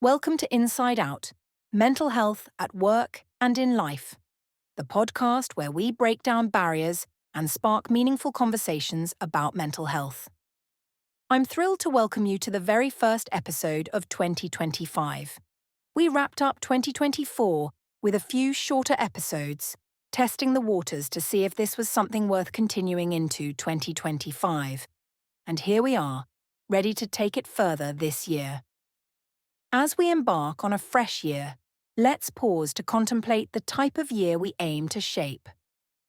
Welcome to Inside Out, Mental Health at Work and in Life, the podcast where we break down barriers and spark meaningful conversations about mental health. I'm thrilled to welcome you to the very first episode of 2025. We wrapped up 2024 with a few shorter episodes, testing the waters to see if this was something worth continuing into 2025. And here we are, ready to take it further this year. As we embark on a fresh year, let's pause to contemplate the type of year we aim to shape.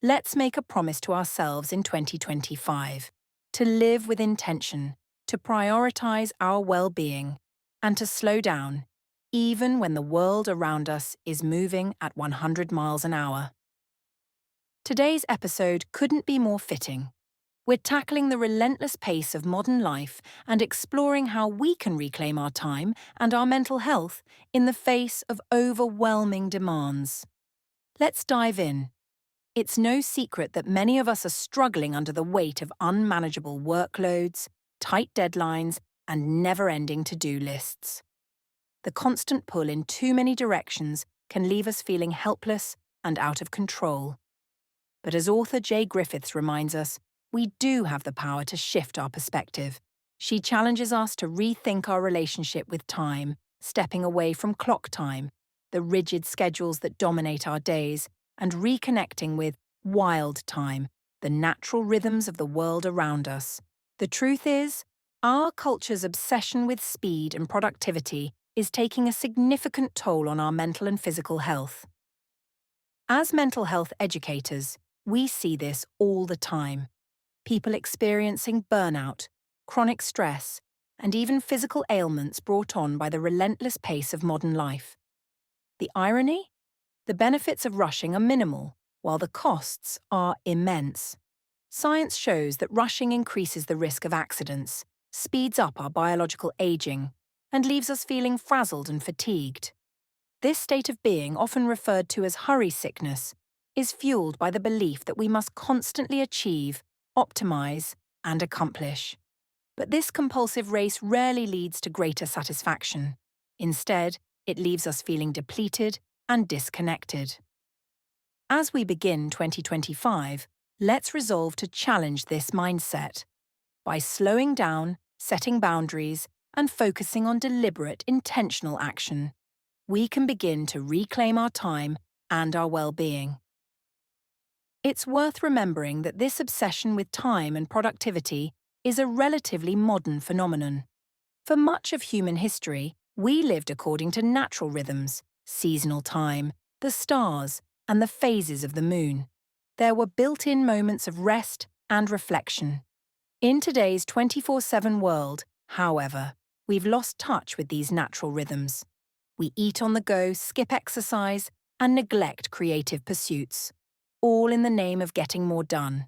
Let's make a promise to ourselves in 2025 to live with intention, to prioritise our well-being, and to slow down, even when the world around us is moving at 100 miles an hour. Today's episode couldn't be more fitting. We're tackling the relentless pace of modern life and exploring how we can reclaim our time and our mental health in the face of overwhelming demands. Let's dive in. It's no secret that many of us are struggling under the weight of unmanageable workloads, tight deadlines, and never-ending to-do lists. The constant pull in too many directions can leave us feeling helpless and out of control. But as author Jay Griffiths reminds us, we do have the power to shift our perspective. She challenges us to rethink our relationship with time, stepping away from clock time, the rigid schedules that dominate our days, and reconnecting with wild time, the natural rhythms of the world around us. The truth is, our culture's obsession with speed and productivity is taking a significant toll on our mental and physical health. As mental health educators, we see this all the time. People experiencing burnout, chronic stress, and even physical ailments brought on by the relentless pace of modern life. The irony? The benefits of rushing are minimal, while the costs are immense. Science shows that rushing increases the risk of accidents, speeds up our biological aging, and leaves us feeling frazzled and fatigued. This state of being, often referred to as hurry sickness, is fueled by the belief that we must constantly achieve, optimize, and accomplish. But this compulsive race rarely leads to greater satisfaction. Instead, it leaves us feeling depleted and disconnected. As we begin 2025, let's resolve to challenge this mindset. By slowing down, setting boundaries, and focusing on deliberate, intentional action, we can begin to reclaim our time and our well-being. It's worth remembering that this obsession with time and productivity is a relatively modern phenomenon. For much of human history, we lived according to natural rhythms, seasonal time, the stars, and the phases of the moon. There were built-in moments of rest and reflection. In today's 24/7 world, however, we've lost touch with these natural rhythms. We eat on the go, skip exercise, and neglect creative pursuits, all in the name of getting more done.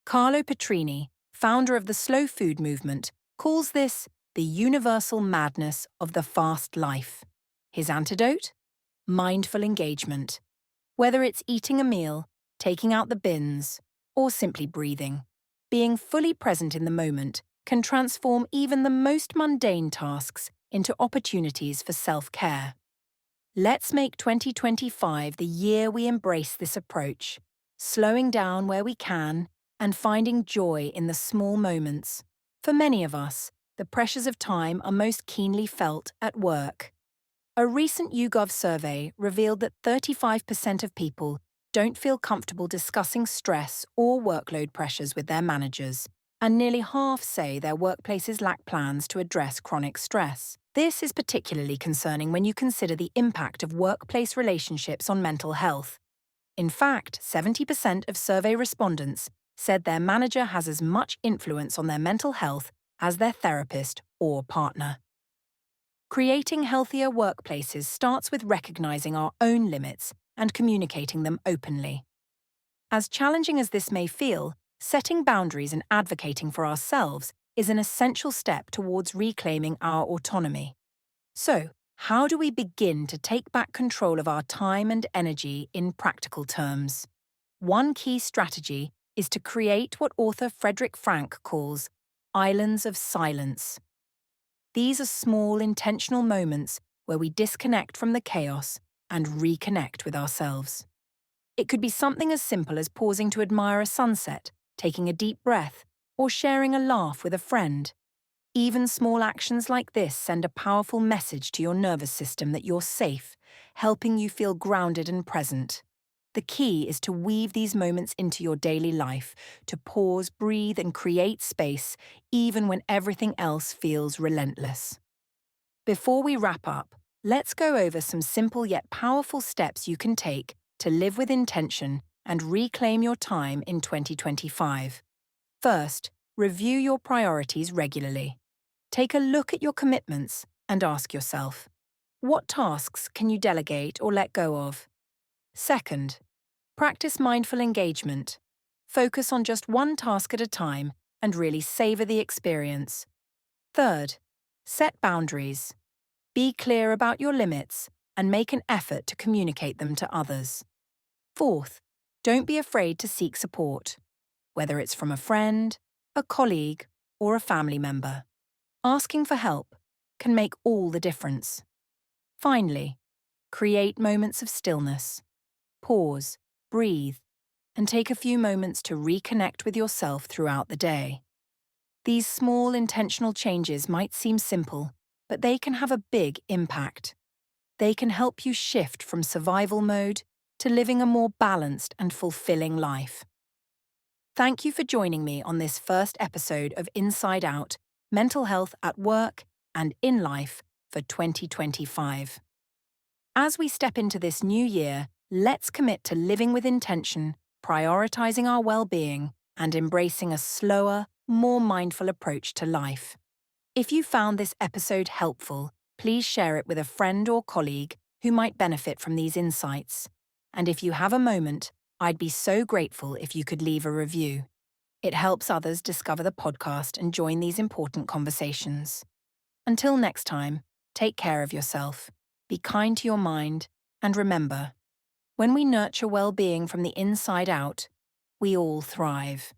Carlo Petrini, founder of the slow food movement, calls this the universal madness of the fast life. His antidote? Mindful engagement. Whether it's eating a meal, taking out the bins, or simply breathing, being fully present in the moment can transform even the most mundane tasks into opportunities for self-care. Let's make 2025 the year we embrace this approach, slowing down where we can and finding joy in the small moments. For many of us, the pressures of time are most keenly felt at work. A recent YouGov survey revealed that 35% of people don't feel comfortable discussing stress or workload pressures with their managers, and nearly half say their workplaces lack plans to address chronic stress. This is particularly concerning when you consider the impact of workplace relationships on mental health. In fact, 70% of survey respondents said their manager has as much influence on their mental health as their therapist or partner. Creating healthier workplaces starts with recognizing our own limits and communicating them openly. As challenging as this may feel, setting boundaries and advocating for ourselves is an essential step towards reclaiming our autonomy. So, how do we begin to take back control of our time and energy in practical terms? One key strategy is to create what author Frederick Frank calls islands of silence. These are small, intentional moments where we disconnect from the chaos and reconnect with ourselves. It could be something as simple as pausing to admire a sunset, taking a deep breath, or sharing a laugh with a friend. Even small actions like this send a powerful message to your nervous system that you're safe, helping you feel grounded and present. The key is to weave these moments into your daily life, to pause, breathe, and create space, even when everything else feels relentless. Before we wrap up, let's go over some simple yet powerful steps you can take to live with intention and reclaim your time in 2025. First, review your priorities regularly. Take a look at your commitments and ask yourself, what tasks can you delegate or let go of? Second, practice mindful engagement. Focus on just one task at a time and really savor the experience. Third, set boundaries. Be clear about your limits and make an effort to communicate them to others. Fourth, don't be afraid to seek support, whether it's from a friend, a colleague, or a family member. Asking for help can make all the difference. Finally, create moments of stillness. Pause, breathe, and take a few moments to reconnect with yourself throughout the day. These small intentional changes might seem simple, but they can have a big impact. They can help you shift from survival mode to living a more balanced and fulfilling life. Thank you for joining me on this first episode of Inside Out, Mental Health at Work and in Life for 2025. As we step into this new year, let's commit to living with intention, prioritizing our well-being, and embracing a slower, more mindful approach to life. If you found this episode helpful, please share it with a friend or colleague who might benefit from these insights. And if you have a moment, I'd be so grateful if you could leave a review. It helps others discover the podcast and join these important conversations. Until next time, take care of yourself, be kind to your mind, and remember, when we nurture well-being from the inside out, we all thrive.